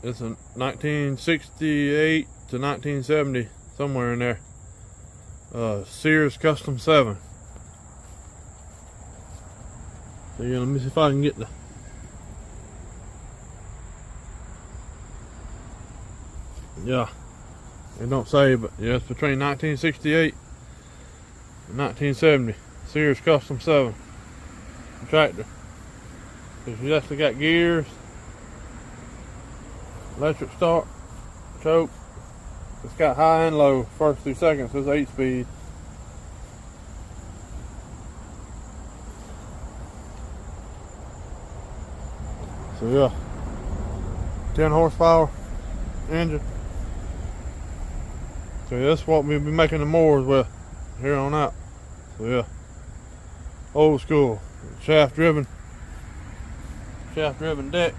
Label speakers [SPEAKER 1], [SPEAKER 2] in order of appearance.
[SPEAKER 1] It's a 1968 to 1970, somewhere in there. Sears Custom 7. So yeah, let me see if I can get the... Yeah, it don't say, but yeah, it's between 1968 and 1970. Sears Custom 7 tractor. It's actually got gears, electric start, choke. It's got high and low, first through second, so it's 8-speed. So yeah, 10 horsepower engine. So yeah, that's what we'll be making the mowers with here on out. So yeah, old school, shaft driven deck.